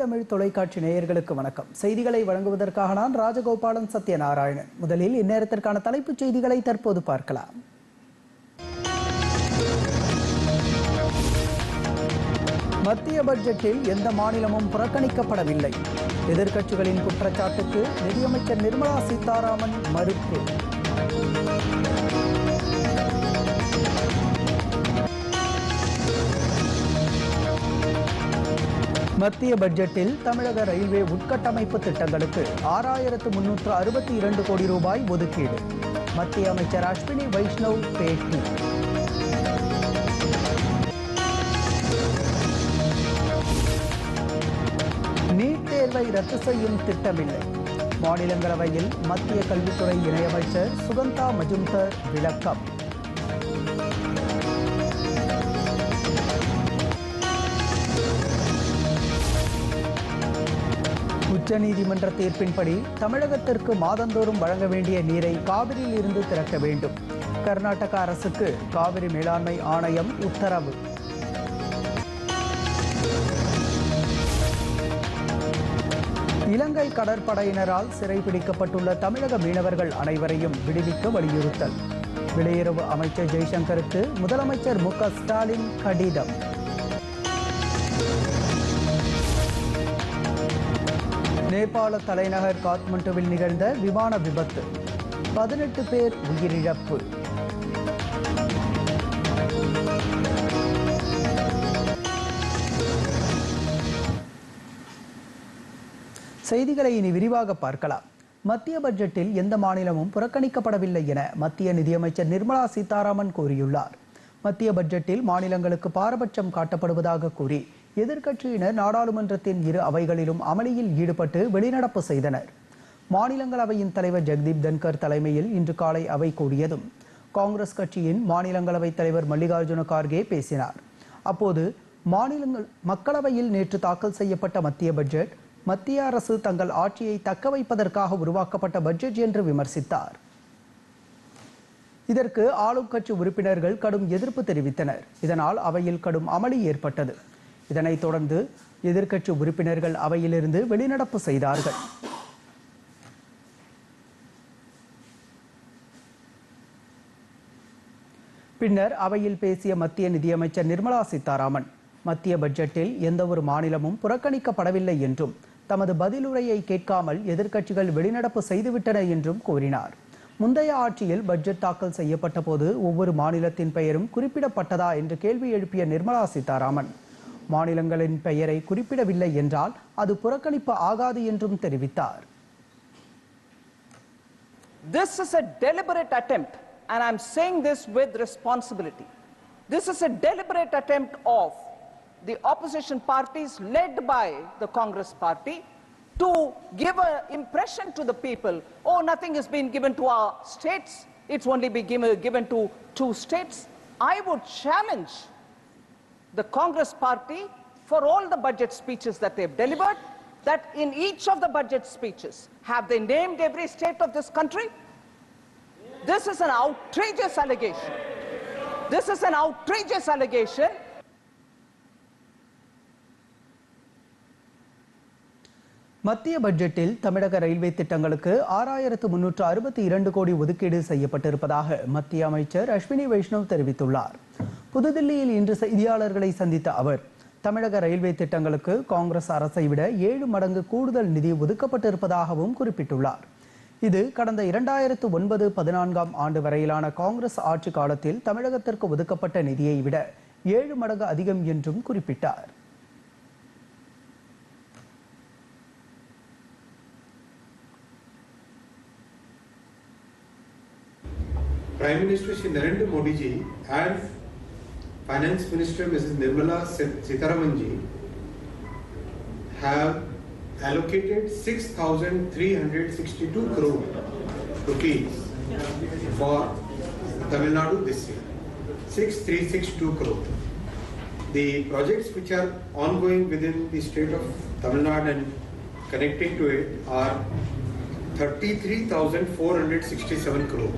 தமிழ் தொலைக்காட்சி நேயர்களுக்கு வணக்கம். செய்திகளை வழங்குவதற்காக நான் ராஜகோபாலன் சத்யநாராயணன். முதலில் இந்நேரத்திற்கான தலைப்புச் செய்திகளை தற்போது பார்க்கலாம். மத்திய பட்ஜெட்டில் எந்த மாநிலமும் புறக்கணிக்கப்படவில்லை. எதிர்க்கட்சிகளின் குற்றச்சாட்டுக்கு நிதியமைச்சர் நிர்மலா சீதாராமன் மறுப்பு. மத்திய பட்ஜெட்டில் தமிழக ரயில்வே உட்கட்டமைப்பு திட்டங்களுக்கு 6362 கோடி ரூபாய் ஒதுக்கீடு. மத்திய அமைச்சர் அஸ்வினி வைஷ்ணவ் பேட்டி. நீட் தேர்வை ரத்து செய்யும் திட்டமில்லை. மாநிலங்களவையில் மத்திய கல்வித்துறை இணையமைச்சர் சுகந்தா மஜும்தர் விளக்கம். உச்சநீதிமன்ற தீர்ப்பின்படி தமிழகத்திற்கு மாதந்தோறும் வழங்க வேண்டிய நீரை காவிரியில் இருந்து திறக்க வேண்டும். கர்நாடக அரசுக்கு காவிரி மேலாண்மை ஆணையம் உத்தரவு. இலங்கை கடற்படையினரால் சிறைபிடிக்கப்பட்டுள்ள தமிழக மீனவர்கள் அனைவரையும் விடுவிக்க வலியுறுத்தல். வெளியுறவு அமைச்சர் ஜெய்சங்கருக்கு முதலமைச்சர் மு க ஸ்டாலின் கடிதம். நேபாள தலைநகர் காத்மண்டுவில் நிகழ்ந்த விமான விபத்து, 18 பேர் உயிரிழப்பு. செய்திகளை இனி விரிவாக பார்க்கலாம். மத்திய பட்ஜெட்டில் எந்த மாநிலமும் புறக்கணிக்கப்படவில்லை என மத்திய நிதியமைச்சர் நிர்மலா சீதாராமன் கூறியுள்ளார். மத்திய பட்ஜெட்டில் மாநிலங்களுக்கு பாரபட்சம் காட்டப்படுவதாக கூறி எதிர்க்கட்சியினர் நாடாளுமன்றத்தின் இரு அவைகளிலும் அமளியில் ஈடுபட்டு வெளிநடப்பு செய்தனர். மாநிலங்களவையின் தலைவர் ஜெகதீப் தன்கர் தலைமையில் இன்று காலை அவை கூடியதும் காங்கிரஸ் கட்சியின் மாநிலங்களவை தலைவர் மல்லிகார்ஜுன கார்கே பேசினார். அப்போது மக்களவையில் நேற்று தாக்கல் செய்யப்பட்ட மத்திய பட்ஜெட் மத்திய அரசு தங்கள் ஆட்சியை தக்க வைப்பதற்காக உருவாக்கப்பட்ட பட்ஜெட் என்று விமர்சித்தார். இதற்கு ஆளும் கட்சி உறுப்பினர்கள் கடும் எதிர்ப்பு தெரிவித்தனர். இதனால் அவையில் கடும் அமளி ஏற்பட்டது. இதனைத் தொடர்ந்து எதிர்க்கட்சி உறுப்பினர்கள் அவையிலிருந்து வெளிநடப்பு செய்தார்கள். பின்னர் அவையில் பேசிய மத்திய நிதியமைச்சர் நிர்மலா சீதாராமன் மத்திய பட்ஜெட்டில் எந்த ஒரு மாநிலமும் புறக்கணிக்கப்படவில்லை என்றும் தமது பதிலுரையை கேட்காமல் எதிர்க்கட்சிகள் வெளிநடப்பு செய்துவிட்டன என்றும் கூறினார். முந்தைய ஆட்சியில் பட்ஜெட் தாக்கல் செய்யப்பட்ட போது ஒவ்வொரு மாநிலத்தின் பெயரும் குறிப்பிடப்பட்டதா என்று கேள்வி எழுப்பிய நிர்மலா சீதாராமன் மாநிலங்களின் பெயரை குறிப்பிடவில்லை என்றால் அது புறக்கணிப்பு ஆகாது என்றும் தெரிவித்தார். This is a deliberate attempt, and I'm saying this with responsibility. This is a deliberate attempt of the opposition parties led by the Congress party to give an impression to the people, oh, nothing has been given to our states, it's only been given to 2 states. I would challenge the Congress party for all the budget speeches that they've delivered, that in each of the budget speeches, have they named every state of this country? This is an outrageous allegation. This is an outrageous allegation. மத்திய பட்ஜெட்டில் தமிழக railway திட்டங்களுக்கு 6362 கோடி ஒதுக்கீடு செய்யப்பட்டிருப்பதாக மத்திய அமைச்சர் அஸ்வினி வைஷ்ணவ் தெரிவித்துள்ளார். புதுதில்லியில் இன்று செய்தியாளர்களை சந்தித்த அவர் தமிழக ரயில்வே திட்டங்களுக்கு காங்கிரஸ் அரசை விட 7 மடங்கு கூடுதல் நிதி ஒதுக்கப்பட்டிருப்பதாகவும் குறிப்பிட்டுள்ளார். இது கடந்த 2009-14 ஆண்டு வரையிலான காங்கிரஸ் ஆட்சி காலத்தில் தமிழகத்திற்கு ஒதுக்கப்பட்ட நிதியை விட 7 மடங்கு அதிகம் என்றும் குறிப்பிட்டார். Prime Minister Shri Narendra Modi ji and Finance Minister Mrs. Nirmala Sitharaman ji have allocated 6,362 crore rupees for Tamil Nadu this year. 6,362 crore. The projects which are ongoing within the state of Tamil Nadu and connecting to it are 33,467 crore.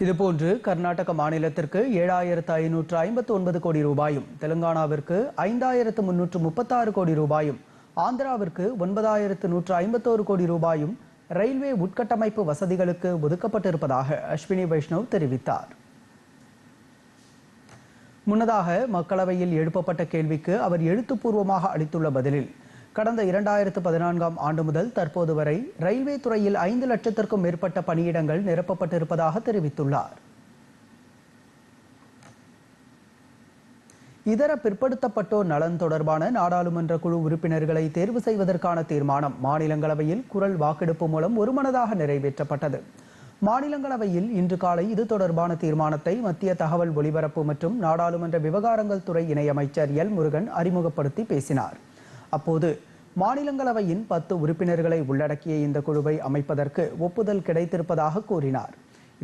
இதுபோன்று கர்நாடக மாநிலத்திற்கு 7,559 கோடி ரூபாயும், தெலுங்கானாவிற்கு 5,336 கோடி ரூபாயும், ஆந்திராவிற்கு 9,151 கோடி ரூபாயும் railway உட்கட்டமைப்பு வசதிகளுக்கு ஒதுக்கப்பட்டிருப்பதாக அஸ்வினி வைஷ்ணவ் தெரிவித்தார். முன்னதாக மக்களவையில் எழுப்பப்பட்ட கேள்விக்கு அவர் எழுத்துப்பூர்வமாக அளித்துள்ள பதிலில், கடந்த 2014ஆம் ஆண்டு முதல் தற்போது வரை ரயில்வே துறையில் 5 லட்சத்திற்கும் மேற்பட்ட பணியிடங்கள் நிரப்பப்பட்டிருப்பதாக தெரிவித்துள்ளார். இதர பிற்படுத்தப்பட்டோர் நலன் தொடர்பான நாடாளுமன்ற குழு உறுப்பினர்களை தேர்வு செய்வதற்கான தீர்மானம் மாநிலங்களவையில் குரல் வாக்கெடுப்பு மூலம் ஒருமனதாக நிறைவேற்றப்பட்டது. மாநிலங்களவையில் இன்று காலை இது தொடர்பான தீர்மானத்தை மத்திய தகவல் ஒலிபரப்பு மற்றும் நாடாளுமன்ற விவகாரங்கள் துறை இணையமைச்சர் எல் முருகன் அறிமுகப்படுத்தி பேசினார். அப்போது மாநிலங்களவையின் 10 உறுப்பினர்களை உள்ளடக்கிய இந்த குழுவை அமைப்பதற்கு ஒப்புதல் கிடைத்திருப்பதாக கூறினார்.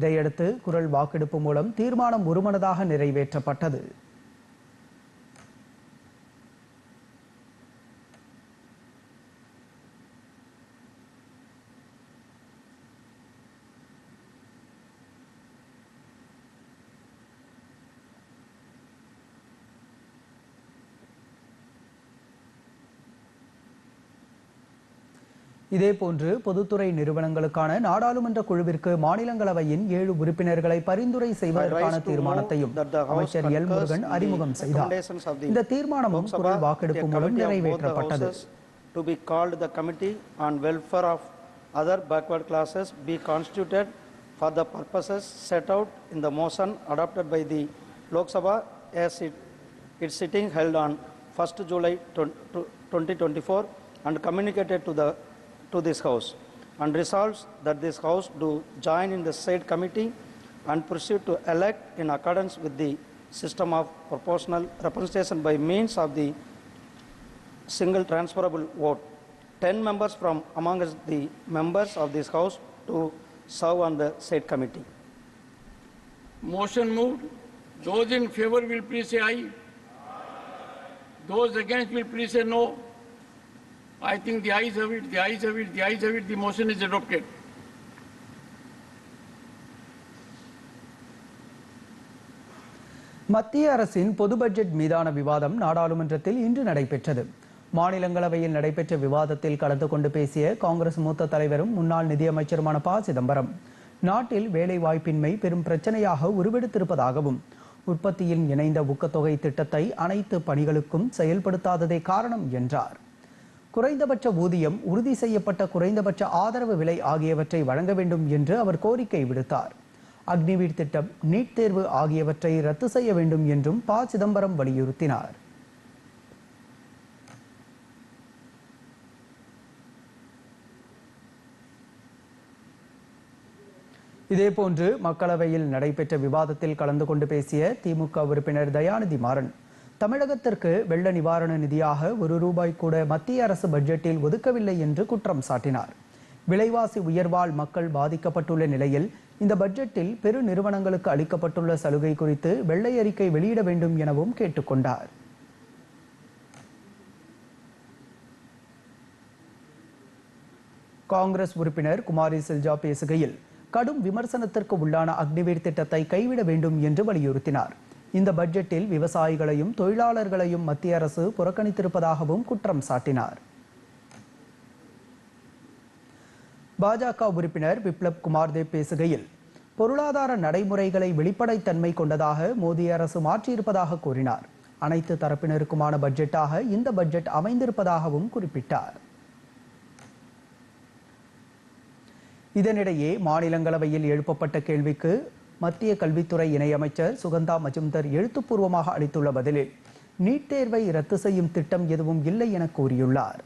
இதையடுத்து குரல் வாக்கெடுப்பு மூலம் தீர்மானம் ஒருமனதாக நிறைவேற்றப்பட்டது. இதேபோன்று பொதுத்துறை நிறுவனங்களுக்கான நாடாளுமன்ற குழுவிற்கு மாநிலங்களவையின் 7 உறுப்பினர்களை பரிந்துரை செய்வதற்கான தீர்மானத்தையும் அமைச்சர் எல் முருகன் அறிமுகம் செய்தார். இந்த தீர்மானமும் குரல் வாக்கெடுப்பு மூலம் நிறைவேற்றப்பட்டது. To be called the Committee on Welfare of Other Backward Classes be constituted for the purposes set out in the motion adopted by the Lok Sabha as its sitting held on 1st July 2024 and communicated to this House, and resolves that this House do join in the said committee and proceed to elect in accordance with the system of proportional representation by means of the single transferable vote 10 members from among the members of this House to serve on the said committee. Motion moved. Those in favor will please say aye. Those against will please say no. I think the ayes have it, the ayes have it, the ayes have it. The motion is adopted. மத்திய அரசின் பொது budget மீதான விவாதம் நாடாளுமன்றத்தில் இன்று நடைபெற்றது. மாநிலங்களவையில் நடைபெற்ற விவாதத்தில் கலந்து கொண்டு பேசிய காங்கிரஸ் மூத்த தலைவரும் முன்னாள் நிதியமைச்சருமான ப. சிதம்பரம், நாட்டில் வேலை வாய்ப்பின்மை பெரும் பிரச்சனையாக உருவெடுத்திருப்பதாகவும், உற்பத்தியில் இணைந்த ஊக்கத்தொகை திட்டத்தை அனைத்து பணிகளுக்கும் செயல்படுத்தாததே காரணம் என்றார். குறைந்தபட்ச ஊதியம், உறுதி செய்யப்பட்ட குறைந்தபட்ச ஆதரவு விலை ஆகியவற்றை வழங்க வேண்டும் என்று அவர் கோரிக்கை விடுத்தார். அக்னிவீர் திட்டம், நீட் தேர்வு ஆகியவற்றை ரத்து செய்ய வேண்டும் என்றும் ப. சிதம்பரம் வலியுறுத்தினார். இதேபோன்று மக்களவையில் நடைபெற்ற விவாதத்தில் கலந்து கொண்டு பேசிய திமுக உறுப்பினர் தயாநிதி மாறன், தமிழகத்திற்கு வெள்ள நிவாரண நிதியாக ₹1 கூட மத்திய அரசு பட்ஜெட்டில் ஒதுக்கவில்லை என்று குற்றம் சாட்டினார். விலைவாசி உயர்வால் மக்கள் பாதிக்கப்பட்டுள்ள நிலையில் இந்த பட்ஜெட்டில் பெரு நிறுவனங்களுக்கு அளிக்கப்பட்டுள்ள சலுகை குறித்து வெள்ளை அறிக்கை வெளியிட வேண்டும் எனவும் கேட்டுக்கொண்டார். காங்கிரஸ் உறுப்பினர் குமாரி செல்ஜா பேசுகையில், கடும் விமர்சனத்திற்கு உள்ளான அக்னிவீர் திட்டத்தை கைவிட வேண்டும் என்று வலியுறுத்தினார். இந்த பட்ஜெட்டில் விவசாயிகளையும் தொழிலாளர்களையும் மத்திய அரசு புறக்கணித்திருப்பதாகவும் குற்றம் சாட்டினார். பாஜக உறுப்பினர் பிப்ளப் குமார் தேவ் பேசுகையில், பொருளாதார நடைமுறைகளை வெளிப்படைத்தன்மை கொண்டதாக மோடி அரசு மாற்றியிருப்பதாக கூறினார். அனைத்து தரப்பினருக்குமான பட்ஜெட்டாக இந்த பட்ஜெட் அமைந்திருப்பதாகவும் குறிப்பிட்டார். இதனிடையே மாநிலங்களவையில் எழுப்பப்பட்ட கேள்விக்கு மத்திய கல்வித்துறை இணையமைச்சர் சுகந்தா மஜும்தர் எழுத்துப்பூர்வமாக அளித்துள்ள பதிலில், நீட் தேர்வை ரத்து செய்யும் திட்டம் எதுவும் இல்லை என கூறியுள்ளார்.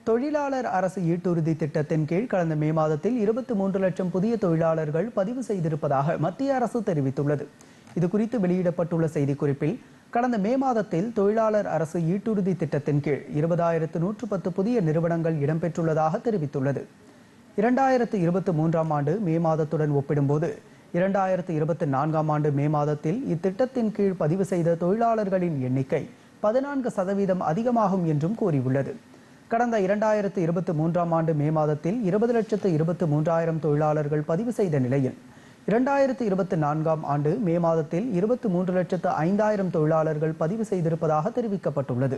தொழிலாளர் அரசு ஈட்டுறுதி திட்டத்தின் கீழ் கடந்த மே மாதத்தில் 23 லட்சம் புதிய தொழிலாளர்கள் பதிவு செய்திருப்பதாக மத்திய அரசு தெரிவித்துள்ளது. இதுகுறித்து வெளியிடப்பட்டுள்ள செய்திக்குறிப்பில், கடந்த மே மாதத்தில் தொழிலாளர் அரசு ஈட்டுறுதி திட்டத்தின் கீழ் 20,110 புதிய நிறுவனங்கள் இடம்பெற்றுள்ளதாக தெரிவித்துள்ளது. 2023ஆம் ஆண்டு மே மாதத்துடன் ஒப்பிடும்போது 2024ஆம் ஆண்டு மே மாதத்தில் இத்திட்டத்தின் கீழ் பதிவு செய்த தொழிலாளர்களின் எண்ணிக்கை 14% அதிகமாகும் என்றும் கூறியுள்ளது. கடந்த 2023ஆம் ஆண்டு மே மாதத்தில் 20,23,000 தொழிலாளர்கள் பதிவு செய்த நிலையில் 2024ஆம் ஆண்டு மே மாதத்தில் 23,05,000 தொழிலாளர்கள் பதிவு செய்திருப்பதாக தெரிவிக்கப்பட்டுள்ளது.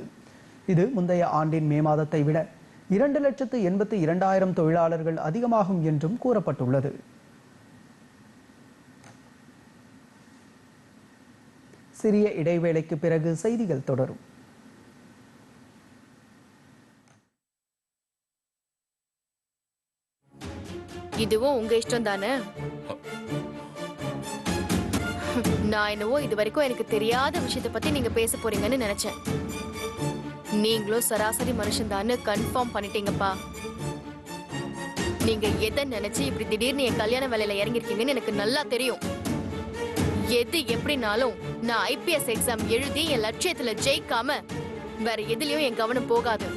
இது முந்தைய ஆண்டின் மே மாதத்தை விட 2,82,000 தொழிலாளர்கள் அதிகமாகும் என்றும் கூறப்பட்டுள்ளது. சிறிய இடைவேளைக்கு பிறகு செய்திகள் தொடரும். இதுவும் உங்க இஷ்டம் தானே? நான் என்னவோ இது வரைக்கும் எனக்கு தெரியாத விஷயத்தை பத்தி நீங்க பேச போறீங்கன்னு நினைச்சேன். நீங்களும் சராசரி மனுஷன் தான்னு கன்ஃபார்ம் பண்ணிட்டீங்கப்பா. நீங்க எதை நினைச்சு இப்படி திடீர்னு என் கல்யாண வேலையில இறங்கிருக்கீங்கன்னு எனக்கு நல்லா தெரியும். எது எப்படினாலும் நான் ஐபிஎஸ் எக்ஸாம் எழுதி என் லட்சியத்துல ஜெயிக்காம வேற எதுலயும் என் கவனம் போகாது.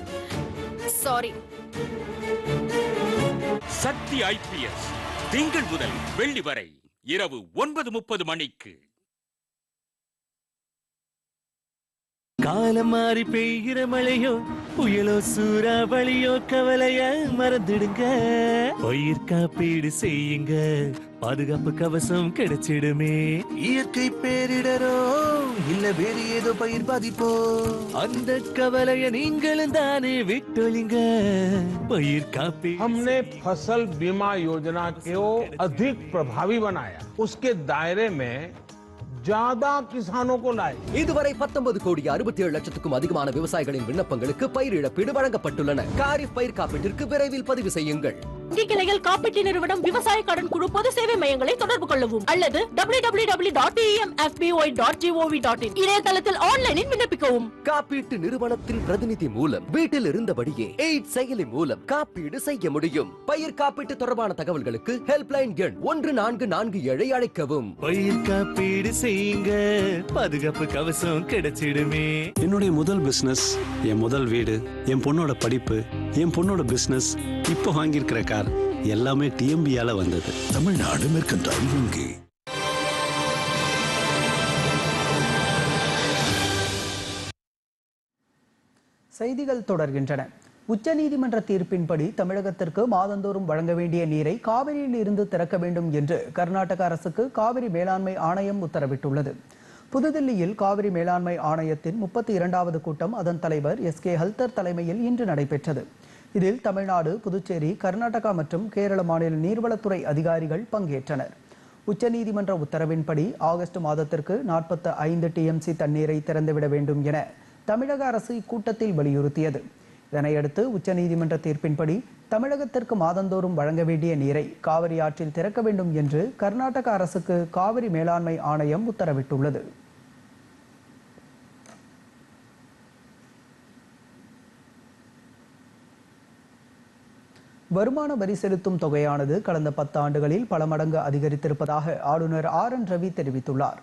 சாரி. சக்தி ஐபிஎஸ் திங்கள் முதல் வெள்ளி வரை இரவு 9:30 மணிக்கு. காலம் மாறி பெய்கிற மழையோ புயலோ சூறாவளியோ கவலைய மறந்துடுங்க. பயிர் காப்பீடு செய்யுங்க, பாதுகாப்பு கவசம் கிடைச்சிடுமே. இயற்கை பேரிடரோ இல்ல வேறு ஏதோ பயிர் பாதிப்போ, அந்த கவலைய நீங்களும் தானே விட்டொழிங்க. பயிர் காப்பீடு. हमने फसल बीमा योजना को अधिक प्रभावी बनाया, उसके दायरे में ज्यादा किसानों को लाए. இதுவரை 19,67,00,000க்கும் அதிகமான விவசாயிகளின் விண்ணப்பங்களுக்கு பயிர் இழப்பீடு வழங்கப்பட்டுள்ளன. காரிஃப் பயிர் காப்பீட்டிற்கு விரைவில் பதிவு செய்யுங்கள். கிளைகள் காப்பீட்டு நிறுவனம் விவசாய கடன் குழு பொது சேவை மையங்களை தொடர்பு கொள்ளவும் அல்லது www.emfboi.gov.in இணையதளத்தில் ஆன்லைனில் விண்ணப்பிக்கவும். காப்பீட்டு நிறுவனத்தின் பிரதிநிதி மூலம் வீட்டில் இருந்தபடியே எய்ட் செயலி மூலம் காப்பீடு செய்ய முடியும். பயிர் காப்பீட்டு தொடர்பான தகவல்களுக்கு ஹெல்ப்லைன் எண் 1447 அழைக்கவும். பயிர் காப்பீடு செய்யுங்க, பாதுகாப்பு கவசம் கிடைச்சிடுமே. என்னுடைய முதல் பிசினஸ், என் முதல் வீடு, என் பொண்ணோட படிப்பு, என் பொண்ணோட பிசினஸ், இப்போ வாங்கியிருக்கிற கார் எல்லாமே டிஎம்பியால வந்தது. தமிழ்நாடு மெர்கன்டைல் வங்கி. செய்திகள் தொடர்கின்றன. உச்சநீதிமன்ற தீர்ப்பின்படி தமிழகத்திற்கு மாதந்தோறும் வழங்க வேண்டிய நீரை காவிரியில் இருந்து திறக்க வேண்டும் என்று கர்நாடக அரசுக்கு காவிரி மேலாண்மை ஆணையம் உத்தரவிட்டுள்ளது. புதுதில்லியில் காவிரி மேலாண்மை ஆணையத்தின் 32வது கூட்டம் அதன் தலைவர் எஸ்.கே. ஹல்தர் தலைமையில் இன்று நடைபெற்றது. இதில் தமிழ்நாடு, புதுச்சேரி, கர்நாடகா மற்றும் கேரள மாநில நீர்வளத்துறை அதிகாரிகள் பங்கேற்றனர். உச்சநீதிமன்ற உத்தரவின்படி ஆகஸ்ட் மாதத்திற்கு 45 டிஎம்சி தண்ணீரை திறந்துவிட வேண்டும் என தமிழக அரசு இக்கூட்டத்தில் வலியுறுத்தியது. இதனையடுத்து உச்சநீதிமன்ற தீர்ப்பின்படி தமிழகத்திற்கு மாதந்தோறும் வழங்க வேண்டிய நீரை காவிரி ஆற்றில் திறக்க வேண்டும் என்று கர்நாடக அரசுக்கு காவிரி மேலாண்மை ஆணையம் உத்தரவிட்டுள்ளது. வருமான வரி செலுத்தும் தொகையானது கடந்த 10 ஆண்டுகளில் பல மடங்கு அதிகரித்திருப்பதாக ஆளுநர் ஆர்.என். ரவி தெரிவித்துள்ளார்.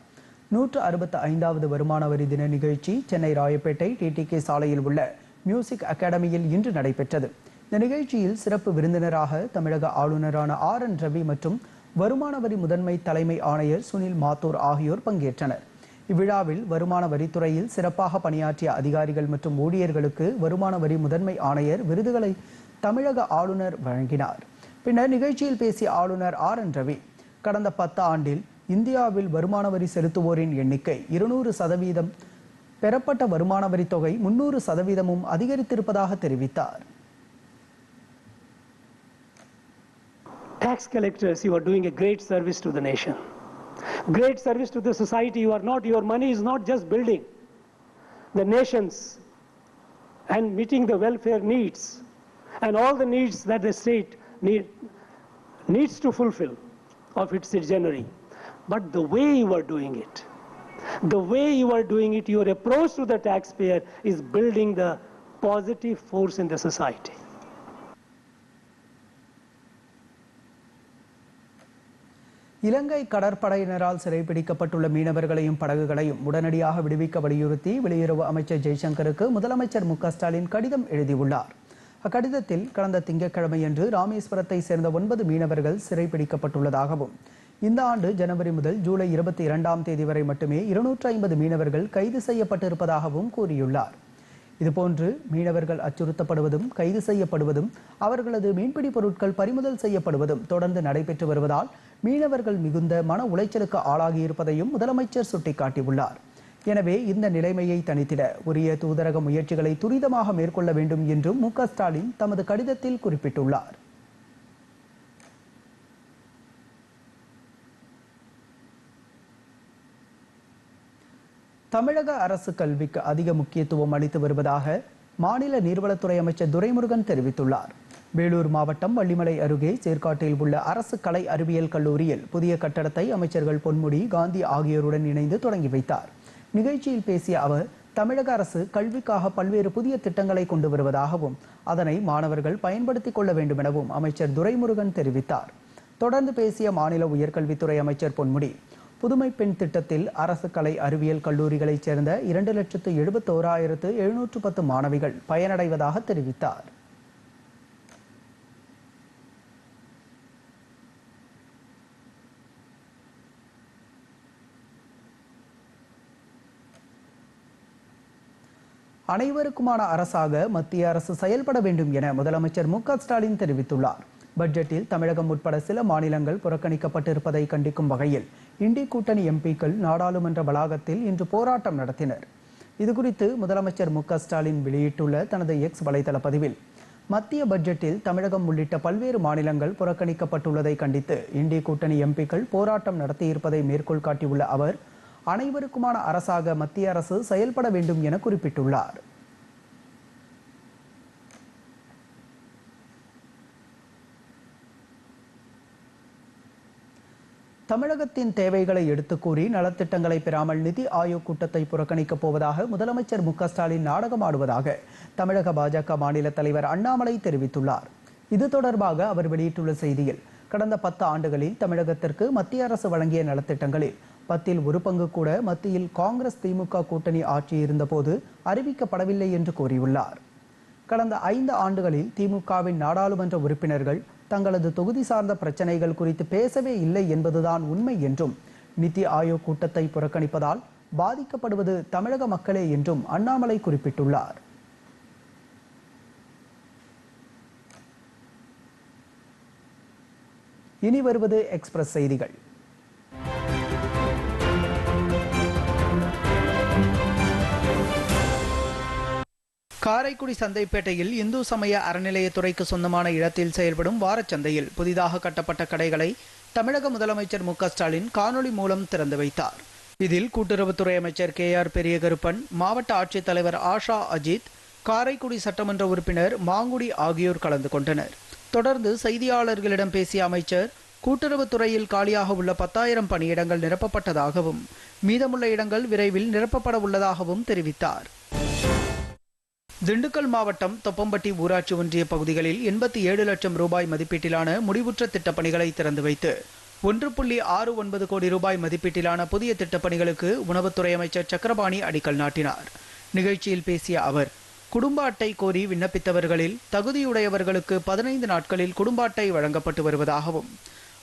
165வது வருமான வரி தின நிகழ்ச்சி சென்னை ராயப்பேட்டை டிடிகே சாலையில் உள்ள மியூசிக் அகாடமியில் இன்று நடைபெற்றது. இந்த நிகழ்ச்சியில் சிறப்பு விருந்தினராக தமிழக ஆளுநரான ஆர்.என். ரவி மற்றும் வருமான வரி முதன்மை தலைமை ஆணையர் சுனில் மாத்தூர் ஆகியோர் பங்கேற்றனர். இவ்விழாவில் வருமான வரித்துறையில் சிறப்பாக பணியாற்றிய அதிகாரிகள் மற்றும் ஊழியர்களுக்கு வருமான வரி முதன்மை ஆணையர் விருதுகளை தமிழக ஆளுநர் வழங்கினார். பின்னர் நிகழ்ச்சியில் பேசிய ஆளுநர் ஆர்.என். ரவி கடந்த 10 ஆண்டில் இந்தியாவில் வருமான வரி செலுத்துவோரின் எண்ணிக்கை 200%, பெறப்பட்ட வருமான வரி தொகை 300%ம் அதிகரித்திருப்பதாக தெரிவித்தார். Tax collectors, you are doing a great service to the nation. Great service to the society. Your money is not just building the nations and meeting the welfare needs and all the needs that the state needs to fulfill of its citizenry. But the way you are doing it, your approach to the taxpayer is building the positive force in the society. இலங்கை கடற்படையினரால் சிறைப்பிடிக்கப்பட்டுள்ள மீனவர்களையும் படகுகளையும் உடனடியாக விடுவிக்க வலியுறுத்தி வெளியுறவு அமைச்சர் ஜெய்சங்கருக்கு முதலமைச்சர் மு.க.ஸ்டாலின் கடிதம் எழுதியுள்ளார். அக்கடிதத்தில் கடந்த திங்கட்கிழமையன்று ராமேஸ்வரத்தை சேர்ந்த 9 மீனவர்கள் சிறைப்பிடிக்கப்பட்டுள்ளதாகவும் இந்த ஆண்டு ஜனவரி முதல் ஜூலை 22ஆம் தேதி வரை மட்டுமே 250 மீனவர்கள் கைது செய்யப்பட்டிருப்பதாகவும் கூறியுள்ளார். இதுபோன்று மீனவர்கள் அச்சுறுத்தப்படுவதும் கைது செய்யப்படுவதும் அவர்களது மீன்பிடி பொருட்கள் பறிமுதல் செய்யப்படுவதும் தொடர்ந்து நடைபெற்று வருவதால் மீனவர்கள் மிகுந்த மன உளைச்சலுக்கு ஆளாகியிருப்பதையும் முதலமைச்சர் சுட்டிக்காட்டியுள்ளார். எனவே இந்த நிலைமையை தணித்திட உரிய தூதரக முயற்சிகளை துரிதமாக மேற்கொள்ள வேண்டும் என்றும் மு க ஸ்டாலின் தமது கடிதத்தில் குறிப்பிட்டுள்ளார். தமிழக அரசு கல்விக்கு அதிக முக்கியத்துவம் அளித்து வருவதாக மாநில நீர்வளத்துறை அமைச்சர் துரைமுருகன் தெரிவித்துள்ளார். வேலூர் மாவட்டம் வள்ளிமலை அருகே சேர்க்காட்டில் உள்ள அரசு கலை அறிவியல் கல்லூரியில் புதிய கட்டடத்தை அமைச்சர்கள் பொன்முடி, காந்தி ஆகியோருடன் இணைந்து தொடங்கி வைத்தார். நிகழ்ச்சியில் பேசிய அவர், தமிழக அரசு கல்விக்காக பல்வேறு புதிய திட்டங்களை கொண்டு வருவதாகவும் அதனை மாணவர்கள் பயன்படுத்திக் கொள்ள வேண்டும் எனவும் அமைச்சர் துரைமுருகன் தெரிவித்தார். தொடர்ந்து பேசிய மாநில உயர்கல்வித்துறை அமைச்சர் பொன்முடி, புதுமை பெண் திட்டத்தில் அரசு கலை அறிவியல் கல்லூரிகளைச் சேர்ந்த 2,71,710 மாணவிகள் பயனடைவதாக தெரிவித்தார். அனைவருக்குமான அரசாக மத்திய அரசு செயல்பட வேண்டும் என முதலமைச்சர் மு க ஸ்டாலின் தெரிவித்துள்ளார். பட்ஜெட்டில் தமிழகம் உட்பட சில மாநிலங்கள் புறக்கணிக்கப்பட்டிருப்பதை கண்டிக்கும் வகையில் இண்டி கூட்டணி எம்பிக்கள் நாடாளுமன்ற வளாகத்தில் இன்று போராட்டம் நடத்தினர். இதுகுறித்து முதலமைச்சர் மு க ஸ்டாலின் வெளியிட்டுள்ள தனது எக்ஸ் வலைதள பதிவில், மத்திய பட்ஜெட்டில் தமிழகம் உள்ளிட்ட பல்வேறு மாநிலங்கள் புறக்கணிக்கப்பட்டுள்ளதை கண்டித்து இண்டி கூட்டணி எம்பிக்கள் போராட்டம் நடத்தியிருப்பதை மேற்கோள் காட்டியுள்ள அவர், அனைவருக்குமான அரசாக மத்திய அரசு செயல்பட வேண்டும் என குறிப்பிட்டுள்ளார். தமிழகத்தின் தேவைகளை எடுத்துக் கூறி நலத்திட்டங்களை பெறாமல் நிதி ஆயோக் கூட்டத்தை புறக்கணிக்கப் போவதாக முதலமைச்சர் மு க ஸ்டாலின் நாடகமாடுவதாக தமிழக பாஜக மாநில தலைவர் அண்ணாமலை தெரிவித்துள்ளார். இது தொடர்பாக அவர் வெளியிட்டுள்ள செய்தியில், கடந்த 10 ஆண்டுகளில் தமிழகத்திற்கு மத்திய அரசு வழங்கிய நலத்திட்டங்களில் 10இல் 1 பங்கு கூட மத்தியில் காங்கிரஸ் திமுக கூட்டணி ஆட்சி இருந்தபோது அறிவிக்கப்படவில்லை என்று கூறியுள்ளார். கடந்த 5 ஆண்டுகளில் திமுகவின் நாடாளுமன்ற உறுப்பினர்கள் தங்களது தொகுதி சார்ந்த பிரச்சனைகள் குறித்து பேசவே இல்லை என்பதுதான் உண்மை என்றும், நிதி ஆயோக் கூட்டத்தை புறக்கணிப்பதால் பாதிக்கப்படுவது தமிழக மக்களே என்றும் அண்ணாமலை குறிப்பிட்டுள்ளார். இனி வருவது எக்ஸ்பிரஸ் செய்திகள். காரைக்குடி சந்தைப்பேட்டையில் இந்து சமய அறநிலையத்துறைக்கு சொந்தமான இடத்தில் செயல்படும் வாரச்சந்தையில் புதிதாக கட்டப்பட்ட கடைகளை தமிழக முதலமைச்சர் மு க ஸ்டாலின் காணொலி மூலம் திறந்து வைத்தார். இதில் கூட்டுறவுத்துறை அமைச்சர் KR பெரியகருப்பன், மாவட்ட ஆட்சித்தலைவர் ஆஷா அஜித், காரைக்குடி சட்டமன்ற உறுப்பினர் மாங்குடி ஆகியோர் கலந்து கொண்டனர். தொடர்ந்து செய்தியாளர்களிடம் பேசிய அமைச்சர், கூட்டுறவுத்துறையில் காலியாக உள்ள 10,000 பணியிடங்கள் நிரப்பப்பட்டதாகவும் மீதமுள்ள இடங்கள் விரைவில் நிரப்பப்பட உள்ளதாகவும் தெரிவித்தார். திண்டுக்கல் மாவட்டம் தொப்பம்பட்டி ஊராட்சி ஒன்றிய பகுதிகளில் 87 லட்சம் ரூபாய் மதிப்பீட்டிலான முடிவுற்ற திட்டப்பணிகளை திறந்து வைத்து 1.69 கோடி ரூபாய் மதிப்பீட்டிலான புதிய திட்டப்பணிகளுக்கு உணவுத்துறை அமைச்சர் சக்கரபாணி அடிக்கல் நாட்டினார். நிகழ்ச்சியில் பேசிய அவர், குடும்ப அட்டை கோரி விண்ணப்பித்தவர்களில் தகுதியுடையவர்களுக்கு 15 நாட்களில் குடும்ப அட்டை வழங்கப்பட்டு வருவதாகவும்,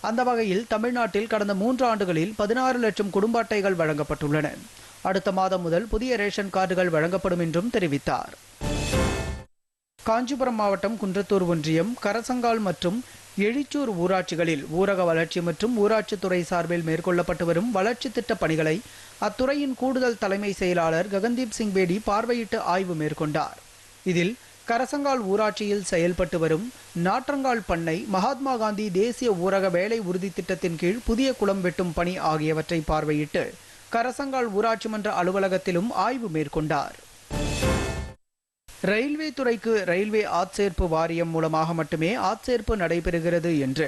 அந்த வகையில் தமிழ்நாட்டில் கடந்த 3 ஆண்டுகளில் 16 லட்சம் குடும்ப அட்டைகள் வழங்கப்பட்டுள்ளன. அடுத்த மாதம் முதல் புதிய ரேஷன் கார்டுகள் வழங்கப்படும் என்றும் தெரிவித்தார். காஞ்சிபுரம் மாவட்டம் குன்றத்தூர் ஒன்றியம், கரசங்கால் மற்றும் எழிச்சூர் ஊராட்சிகளில் ஊரக வளர்ச்சி மற்றும் ஊராட்சித்துறை சார்பில் மேற்கொள்ளப்பட்டு வரும் வளர்ச்சி திட்ட பணிகளை அத்துறையின் கூடுதல் தலைமை செயலாளர் ககன்தீப் சிங் பேடி பார்வையிட்டு ஆய்வு மேற்கொண்டார். இதில் கரசங்கால் ஊராட்சியில் செயல்பட்டு வரும் நாற்றங்கால் பண்ணை, மகாத்மா காந்தி தேசிய ஊரக வேலை உறுதி திட்டத்தின் கீழ் புதிய குளம் வெட்டும் பணி ஆகியவற்றை பார்வையிட்டு கரசங்கால் ஊராட்சி மன்ற அலுவலகத்திலும் ஆய்வு மேற்கொண்டார். ரயில்வே துறைக்கு ரயில்வே ஆட்சேர்ப்பு வாரியம் மூலமாக மட்டுமே ஆட்சேர்ப்பு நடைபெறுகிறது என்று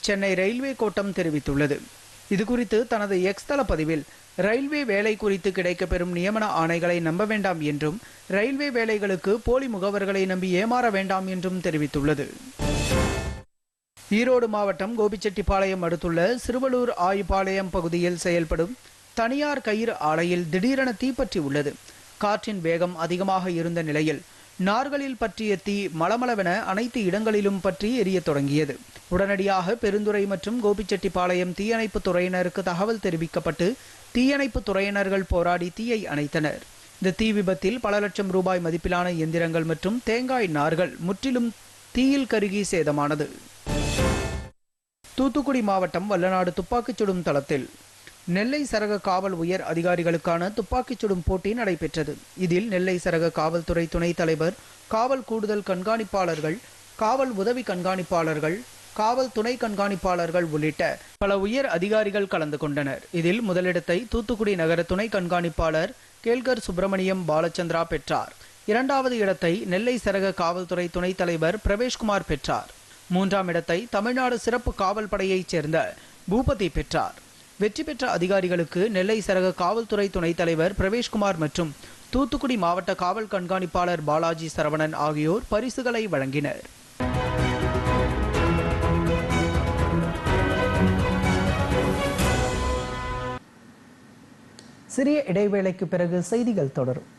சென்னை ரயில்வே கோட்டம் தெரிவித்துள்ளது. இதுகுறித்து தனது எக்ஸ் தள பதிவில், ரயில்வே வேலை குறித்து கிடைக்கப்பெறும் நியமன ஆணைகளை நம்ப வேண்டாம் என்றும், ரயில்வே வேலைகளுக்கு போலி முகவர்களை நம்பி ஏமாற வேண்டாம் என்றும் தெரிவித்துள்ளது. ஈரோடு மாவட்டம் கோபிச்செட்டிப்பாளையம் அடுத்துள்ள சிறுவலூர் ஆயுபாளையம் பகுதியில் செயல்படும் தனியார் கயிறு ஆலையில் திடீரென தீப்பற்றி உள்ளது. காற்றின் வேகம் அதிகமாக இருந்த நிலையில் நார்களில் பற்றிய தீ மளமளவென அனைத்து இடங்களிலும் பற்றி எரிய தொடங்கியது. உடனடியாக பெருந்துறை மற்றும் கோபிச்செட்டிப்பாளையம் தீயணைப்பு துறையினருக்கு தகவல் தெரிவிக்கப்பட்டு தீயணைப்பு துறையினர்கள் போராடி தீயை அணைத்தனர். இந்த தீ விபத்தில் பல லட்சம் ரூபாய் மதிப்பிலான இயந்திரங்கள் மற்றும் தேங்காய் நார்கள் முற்றிலும் தீயில் கருகி சேதமானது. தூத்துக்குடி மாவட்டம் வல்லநாடு துப்பாக்கிச் சுடும் தளத்தில் நெல்லை சரக காவல் உயர் அதிகாரிகளுக்கான துப்பாக்கிச் சுடும் போட்டி நடைபெற்றது. இதில் நெல்லை சரக காவல்துறை துணைத் தலைவர், காவல் கூடுதல் கண்காணிப்பாளர்கள், காவல் உதவி கண்காணிப்பாளர்கள், காவல் துணை கண்காணிப்பாளர்கள் உள்ளிட்ட பல உயர் அதிகாரிகள் கலந்து கொண்டனர். இதில் முதலிடத்தை தூத்துக்குடி நகர துணை கண்காணிப்பாளர் கேல்கர் சுப்பிரமணியம் பாலச்சந்திரா பெற்றார். இரண்டாவது இடத்தை நெல்லை சரக காவல்துறை துணைத் தலைவர் பிரவேஷ்குமார் பெற்றார். மூன்றாம் இடத்தை தமிழ்நாடு சிறப்பு காவல் படையைச் சேர்ந்த பூபதி பெற்றார். வெற்றி பெற்ற அதிகாரிகளுக்கு நெல்லை சரக காவல்துறை துணைத் தலைவர் பிரவேஷ்குமார் மற்றும் தூத்துக்குடி மாவட்ட காவல் கண்காணிப்பாளர் பாலாஜி சரவணன் ஆகியோர் பரிசுகளை வழங்கினர். சிறிய இடைவேளைக்கு பிறகு செய்திகள் தொடரும்.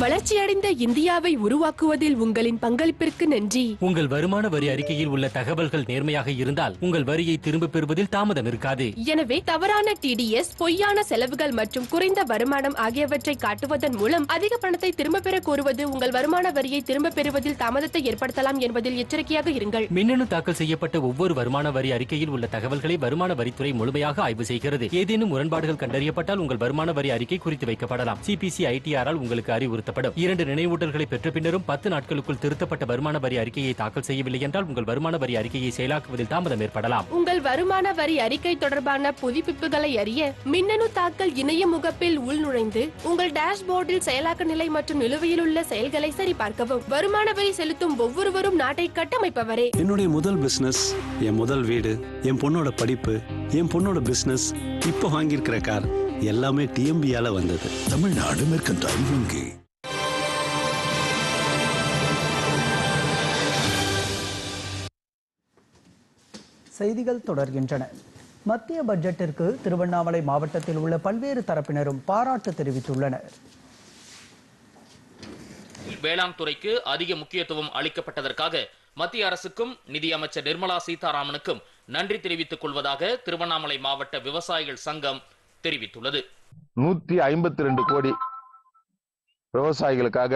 வளர்ச்சியடைந்த இந்தியாவை உருவாக்குவதில் உங்களின் பங்களிப்பிற்கு நன்றி. உங்கள் வருமான வரி அறிக்கையில் உள்ள தகவல்கள் நேர்மையாக இருந்தால் உங்கள் வரியை திரும்ப பெறுவதில் தாமதம் இருக்காது. எனவே தவறான TDS, பொய்யான செலவுகள் மற்றும் குறைந்த வருமானம் ஆகியவற்றை காட்டுவதன் மூலம் அதிக பணத்தை திரும்ப பெற கோருவது உங்கள் வருமான வரியை திரும்ப பெறுவதில் தாமதத்தை ஏற்படுத்தலாம் என்பதில் எச்சரிக்கையாக இருங்கள். மின்னணு தாக்கல் செய்யப்பட்ட ஒவ்வொரு வருமான வரி அறிக்கையில் உள்ள தகவல்களை வருமான வரித்துறை முழுமையாக ஆய்வு செய்கிறது. ஏதேனும் முரண்பாடுகள் கண்டறியப்பட்டால் உங்கள் வருமான வரி அறிக்கை குறித்து வைக்கப்படலாம். CPC ITR உங்களுக்கு அறிவுறுத்தப்படும். 2 நினைவூட்டல்களை பெற்ற பின்னரும் 10 நாட்களுக்குள் திருத்தப்பட்ட வருமான வரி அறிக்கையை தாக்கல் செய்யவில்லை என்றால் உங்கள் வருமான வரி அறிக்கையை செயலாக்குவதில் தாமதம் ஏற்படலாம். உங்கள் வருமான வரி அறிக்கை தொடர்பான புதுப்பிப்புகளை அறிய மின்னணு தாக்கல் இணைய முகப்பில் உள்நுழைந்து உங்கள் டேஷ்போர்டில் செயலாக்க நிலை மற்றும் நிலுவையில் உள்ள செயல்களை சரிபார்க்கவும். வருமான வரி செலுத்தும் ஒவ்வொருவரும் நாட்டை கட்டமைப்பவரே. என்னுடைய முதல் பிசினஸ், என் முதல் வீடு, என் பொண்ணோட படிப்பு, என் பொண்ணோட பிசினஸ், இப்போ வாங்கியிருக்கிற கார் எல்லாமே TMBயால வந்தது. தமிழ்நாடு மெர்கன்டைல் வங்கி. செய்திகள் தொடர்கின்றன. மத்திய பட்ஜெட்டிற்கு திருவண்ணாமலை மாவட்டத்தில் உள்ள பல்வேறு தரப்பினரும் பாராட்டு தெரிவித்துள்ளனர். வேளாண் துறைக்கு அதிக முக்கியத்துவம் அளிக்கப்பட்டதற்காக மத்திய அரசுக்கும் நிதியமைச்சர் நிர்மலா சீதாராமனுக்கும் நன்றி தெரிவித்துக் கொள்வதாக திருவண்ணாமலை மாவட்ட விவசாயிகள் சங்கம் தெரிவித்துள்ளது. 152 கோடி விவசாயிகளுக்காக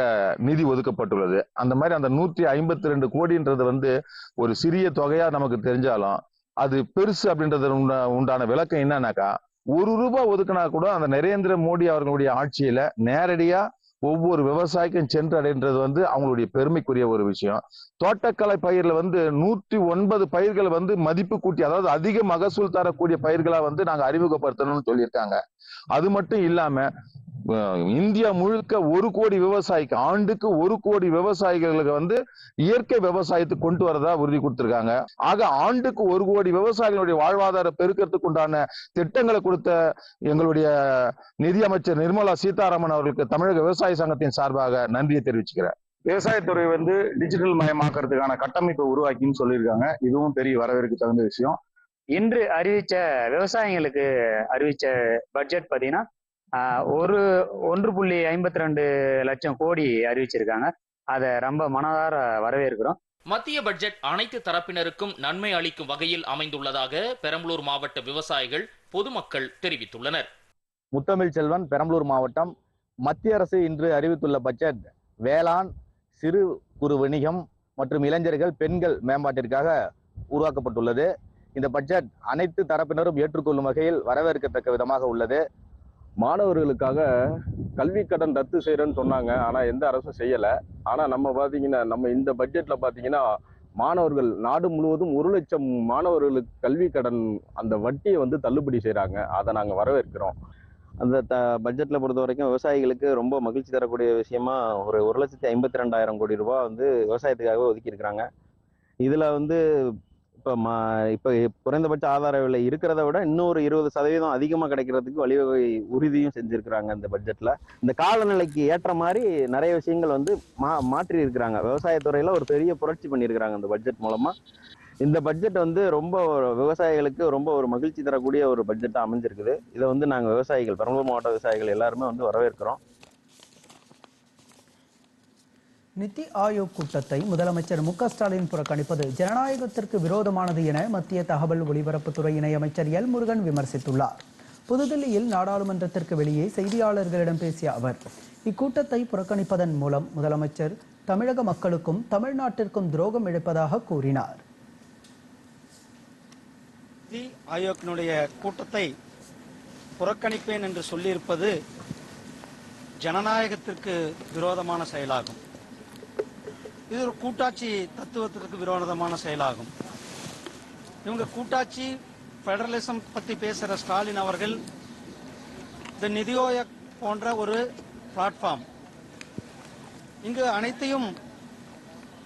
நிதி ஒதுக்கப்பட்டுள்ளது. அந்த மாதிரி அந்த 152 கோடின்றது ஒரு சிறிய தொகையா நமக்கு தெரிஞ்சாலும் அது பெருசு அப்படின்றது உண்டான விளக்கம் என்னன்னாக்கா, ₹1 ஒதுக்கினா கூட அந்த நரேந்திர மோடி அவர்களுடைய ஆட்சியில நேரடியா ஒவ்வொரு விவசாயிக்கும் சென்றடைன்றது அவங்களுடைய பெருமைக்குரிய ஒரு விஷயம். தோட்டக்கலை பயிர்ல 109 பயிர்கள் மதிப்பு கூட்டி, அதாவது அதிக மகசூல் தரக்கூடிய பயிர்களா நாங்க அறிமுகப்படுத்தணும்னு சொல்லியிருக்காங்க. அது மட்டும் இல்லாம இந்தியா முழுக்க 1 கோடி விவசாயிக்கு, ஆண்டுக்கு 1 கோடி விவசாயிகளுக்கு இயற்கை விவசாயத்துக்கு கொண்டு வரதா உறுதி கொடுத்திருக்காங்க. ஆக ஆண்டுக்கு 1 கோடி விவசாயிகளுடைய வாழ்வாதார பெருக்கத்துக்கு உண்டான திட்டங்களை கொடுத்த எங்களுடைய நிதியமைச்சர் நிர்மலா சீதாராமன் அவர்களுக்கு தமிழக விவசாய சங்கத்தின் சார்பாக நன்றியை தெரிவிச்சுக்கிறேன். விவசாயத்துறை டிஜிட்டல் மயமாக்குறதுக்கான கட்டமைப்பை உருவாக்கின்னு சொல்லியிருக்காங்க. இதுவும் பெரிய வரவேற்க தகுந்த விஷயம். இன்று அறிவிச்ச விவசாயிகளுக்கு அறிவிச்ச பட்ஜெட் பார்த்தீங்கன்னா 1.52 லட்சம் கோடி அறிவிச்சிருக்காங்க. அதை ரொம்ப மனதார வரவேற்கிறோம். மத்திய பட்ஜெட் அனைத்து தரப்பினருக்கும் நன்மை அளிக்கும் வகையில் அமைந்துள்ளதாக பெரம்பலூர் மாவட்ட விவசாயிகள் பொதுமக்கள் தெரிவித்துள்ளனர். முத்தமிழ் செல்வன், பெரம்பலூர் மாவட்டம். மத்திய அரசு இன்று அறிவித்துள்ள பட்ஜெட் வேளாண், சிறு குறு வணிகம் மற்றும் இளைஞர்கள், பெண்கள் மேம்பாட்டிற்காக உருவாக்கப்பட்டுள்ளது. இந்த பட்ஜெட் அனைத்து தரப்பினரும் ஏற்றுக்கொள்ளும் வகையில் வரவேற்கத்தக்க விதமாக உள்ளது. மாணவர்களுக்காக கல்வி கடன் ரத்து செய்யறேன்னு சொன்னாங்க, ஆனா எந்த அரசும் செய்யல. ஆனா நம்ம இந்த பட்ஜெட்ல பாத்தீங்கன்னா மாணவர்கள் நாடு முழுவதும் 1 லட்சம் மாணவர்களுக்கு கல்வி கடன் அந்த வட்டியை தள்ளுபடி செய்யறாங்க. அதை நாங்க வரவேற்கிறோம். அந்த பட்ஜெட்ல பொறுத்த வரைக்கும் விவசாயிகளுக்கு ரொம்ப மகிழ்ச்சி தரக்கூடிய விஷயமா ஒரு 1,52,000 கோடி ரூபாய் விவசாயத்துக்காகவே ஒதுக்கி இருக்கிறாங்க. இதுல இப்போ குறைந்தபட்ச ஆதார விலை இருக்கிறத விட இன்னொரு 20% அதிகமாக கிடைக்கிறதுக்கு வழிவகை உறுதியும் செஞ்சிருக்கிறாங்க இந்த பட்ஜெட்ல. இந்த காலநிலைக்கு ஏற்ற மாதிரி நிறைய விஷயங்கள் மாற்றி இருக்கிறாங்க. விவசாயத்துறையில ஒரு பெரிய புரட்சி பண்ணியிருக்கிறாங்க இந்த பட்ஜெட் மூலமா. இந்த பட்ஜெட் ரொம்ப விவசாயிகளுக்கு ரொம்ப ஒரு மகிழ்ச்சி தரக்கூடிய ஒரு பட்ஜெட்டா அமைஞ்சிருக்குது. இதை நாங்கள் விவசாயிகள், பெரம்பலூர் மாவட்ட விவசாயிகள் எல்லாருமே வரவேற்கிறோம். நித்தி ஆயோக் கூட்டத்தை முதலமைச்சர் மு க ஸ்டாலின் புறக்கணிப்பது ஜனநாயகத்திற்கு விரோதமானது என மத்திய தகவல் ஒலிபரப்புத்துறை இணையமைச்சர் எல் முருகன் விமர்சித்துள்ளார். புதுதில்லியில் நாடாளுமன்றத்திற்கு வெளியே செய்தியாளர்களிடம் பேசிய அவர் இக்கூட்டத்தை புறக்கணிப்பதன் மூலம் முதலமைச்சர் தமிழக மக்களுக்கும் தமிழ்நாட்டிற்கும் துரோகம் இழைப்பதாக கூறினார். நிதி ஆயோக்கினுடைய கூட்டத்தை புறக்கணிப்பேன் என்று சொல்லியிருப்பது ஜனநாயகத்திற்கு விரோதமான செயலாகும். இது ஒரு கூட்டாட்சி தத்துவத்திற்கு விரோதமான செயலாகும். இவங்க கூட்டாட்சி பெடரலிசம் பத்தி பேசுற ஸ்டாலின் அவர்கள் இந்த நிதி ஆயோக் போன்ற ஒரு பிளாட்ஃபார்ம், இங்கு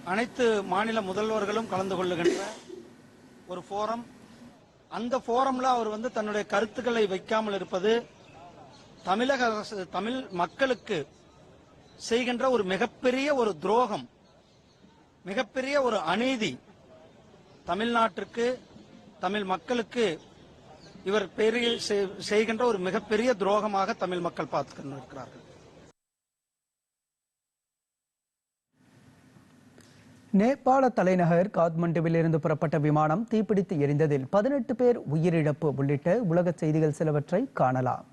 அனைத்து மாநில முதல்வர்களும் கலந்து கொள்ளுகின்ற ஒரு ஃபோரம். அந்த ஃபோரம்ல அவர் தன்னுடைய கருத்துக்களை வைக்காமல் இருப்பது தமிழக அரசு தமிழ் மக்களுக்கு செய்கின்ற ஒரு மிகப்பெரிய ஒரு துரோகம், மிகப்பெரிய ஒரு அநீதி. தமிழ்நாட்டிற்கு தமிழ் மக்களுக்கு இவர் பேரில் செய்கின்ற ஒரு மிகப்பெரிய துரோகமாக தமிழ் மக்கள் பார்த்து கொண்டிருக்கிறார்கள். நேபாள தலைநகர் காத்மண்டுவில் இருந்து புறப்பட்ட விமானம் தீப்பிடித்து எரிந்ததில் 18 பேர் உயிரிழப்பு உள்ளிட்ட உலக செய்திகள் சிலவற்றை காணலாம்.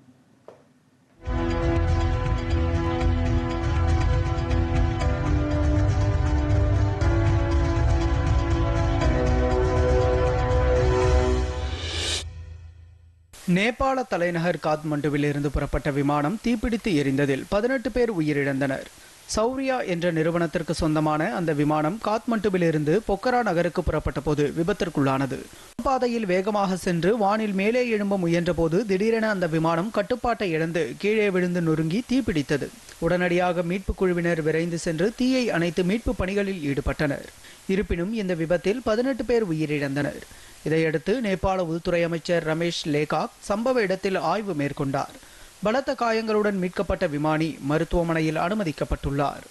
நேபாள தலைநகர் காத்மண்டுவில் இருந்து புறப்பட்ட விமானம் தீப்பிடித்து எரிந்ததில் 18 பேர் உயிரிழந்தனர். சௌரியா என்ற நிறுவனத்திற்கு சொந்தமான அந்த விமானம் காத்மண்டுவிலிருந்து பொக்கரா நகருக்கு புறப்பட்ட போது விபத்திற்குள்ளானது. பாதையில் வேகமாக சென்று வானில் மேலே எழும்ப முயன்ற போது திடீரென அந்த விமானம் கட்டுப்பாட்டை இழந்து கீழே விழுந்து நொறுங்கி தீப்பிடித்தது. உடனடியாக மீட்புக் குழுவினர் விரைந்து சென்று தீயை அணைத்து மீட்பு பணிகளில் ஈடுபட்டனர். இருப்பினும் இந்த விபத்தில் 18 பேர் உயிரிழந்தனர். இதையடுத்து நேபாள உள்துறை அமைச்சர் ரமேஷ் லேகாக் சம்பவ இடத்தில் ஆய்வு மேற்கொண்டார். பலத்த காயங்களுடன் மீட்கப்பட்ட விமானி மருத்துவமனையில் அனுமதிக்கப்பட்டுள்ளார்.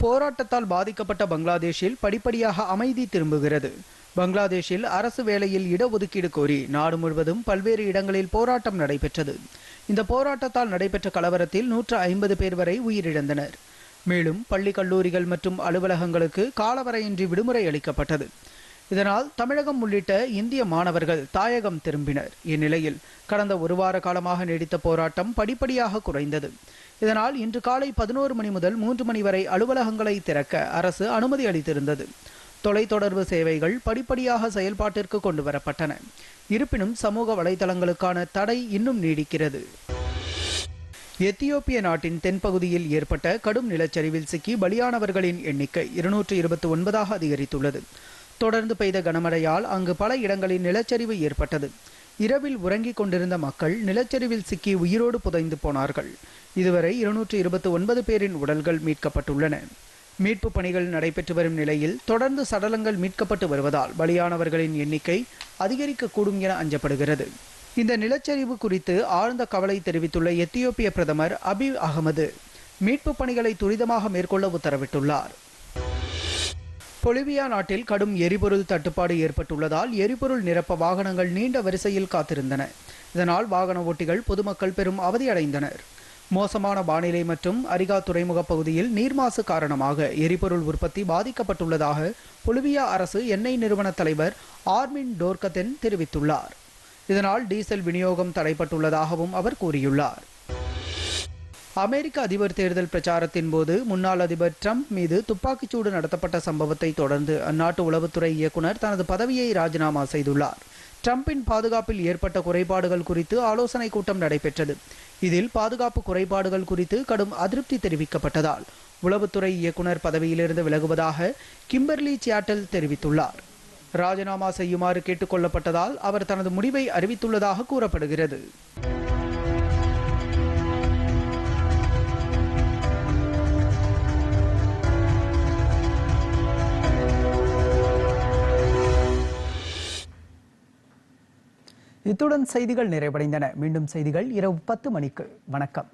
போராட்டத்தால் பாதிக்கப்பட்ட பங்களாதேஷில் படிப்படியாக அமைதி திரும்புகிறது. பங்களாதேஷில் அரசு வேலையில் இடஒதுக்கீடு கோரி நாடு முழுவதும் பல்வேறு இடங்களில் போராட்டம் நடைபெற்றது. இந்த போராட்டத்தால் நடைபெற்ற கலவரத்தில் 150 பேர் வரை உயிரிழந்தனர். மேலும் பள்ளி கல்லூரிகள் மற்றும் அலுவலகங்களுக்கு காலவரையின்றி விடுமுறை அளிக்கப்பட்டது. இதனால் தமிழகம் உள்ளிட்ட இந்திய மாணவர்கள் தாயகம் திரும்பினர். இந்நிலையில் கடந்த ஒரு வார காலமாக நீடித்த போராட்டம் படிப்படியாக குறைந்தது. இதனால் இன்று காலை 11 மணி முதல் 3 மணி வரை அலுவலகங்களை திறக்க அரசு அனுமதி அளித்திருந்தது. தொலைத்தொடர்பு சேவைகள் படிப்படியாக செயல்பாட்டிற்கு கொண்டு வரப்பட்டன. இருப்பினும் சமூக வலைதளங்களுக்கான தடை இன்னும் நீடிக்கிறது. எத்தியோப்பிய நாட்டின் தென்பகுதியில் ஏற்பட்ட கடும் நிலச்சரிவில் சிக்கி பலியானவர்களின் எண்ணிக்கை 229ஆக அதிகரித்துள்ளது. தொடர்ந்து பெய்த கனமழையால் அங்கு பல இடங்களில் நிலச்சரிவு ஏற்பட்டது. இரவில் உறங்கிக் கொண்டிருந்த மக்கள் நிலச்சரிவில் சிக்கி உயிரோடு புதைந்து போனார்கள். இதுவரை 229 பேரின் உடல்கள் மீட்கப்பட்டுள்ளன. மீட்பு பணிகள் நடைபெற்று வரும் நிலையில் தொடர்ந்து சடலங்கள் மீட்கப்பட்டு வருவதால் பலியானவர்களின் எண்ணிக்கை அதிகரிக்கக்கூடும் என அஞ்சப்படுகிறது. இந்த நிலச்சரிவு குறித்து ஆழ்ந்த கவலை தெரிவித்துள்ள எத்தியோப்பிய பிரதமர் அபிய் அகமது மீட்பு பணிகளை துரிதமாக மேற்கொள்ள உத்தரவிட்டுள்ளார். பொலிவியா நாட்டில் கடும் எரிபொருள் தட்டுப்பாடு ஏற்பட்டுள்ளதால் எரிபொருள் நிரப்ப வாகனங்கள் நீண்ட வரிசையில் காத்திருந்தன. இதனால் வாகன ஓட்டிகள் பொதுமக்கள் பெரும் அவதியடைந்தனர். மோசமான வானிலை மற்றும் அரிகா துறைமுக பகுதியில் நீர்மாசு காரணமாக எரிபொருள் உற்பத்தி பாதிக்கப்பட்டுள்ளதாக பொலிவியா அரசு எண்ணெய் நிறுவன தலைவர் ஆர்மின் டோர்கதென் தெரிவித்துள்ளார். இதனால் டீசல் விநியோகம் தடைப்பட்டுள்ளதாகவும் அவர் கூறியுள்ளார். அமெரிக்க அதிபர் தேர்தல் பிரச்சாரத்தின் போது முன்னாள் அதிபர் ட்ரம்ப் மீது துப்பாக்கிச்சூடு நடத்தப்பட்ட சம்பவத்தை தொடர்ந்து அந்நாட்டு உளவுத்துறை இயக்குனர் தனது பதவியை ராஜினாமா செய்துள்ளார். ட்ரம்பின் பாதுகாப்பில் ஏற்பட்ட குறைபாடுகள் குறித்து ஆலோசனை கூட்டம் நடைபெற்றது. இதில் பாதுகாப்பு குறைபாடுகள் குறித்து கடும் அதிருப்தி தெரிவிக்கப்பட்டதால் உளவுத்துறை இயக்குனர் பதவியிலிருந்து விலகுவதாக கிம்பர்லி சியாட்டல் தெரிவித்துள்ளார். ராஜினாமா செய்யுமாறு கேட்டுக்கொள்ளப்பட்டதால் அவர் தனது முடிவை அறிவித்துள்ளதாக கூறப்படுகிறது. இத்துடன் செய்திகள் நிறைவடைந்தன. மீண்டும் செய்திகள் இரவு 10 மணிக்கு. வணக்கம்.